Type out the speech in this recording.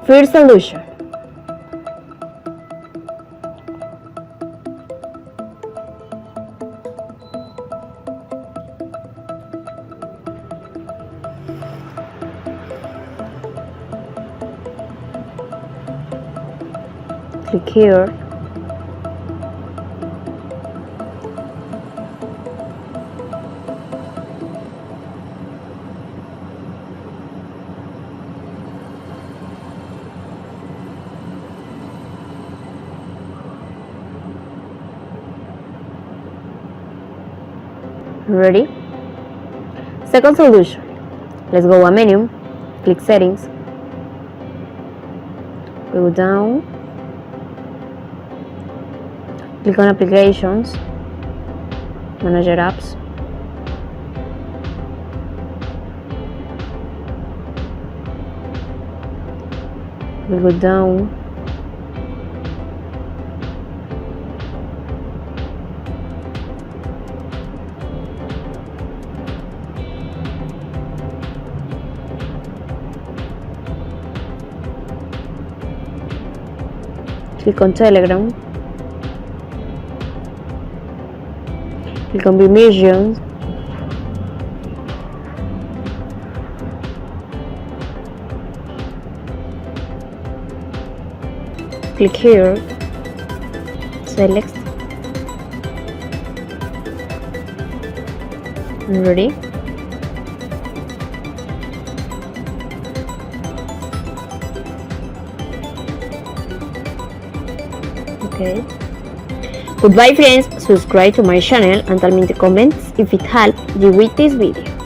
First solution. Click here. Ready? Second solution. Let's go a menu, click settings, we go down, click on applications, manage your apps, we go down, click on Telegram, click on permissions, click here, select, ready. Okay. Goodbye friends, subscribe to my channel and tell me in the comments if it helped you with this video.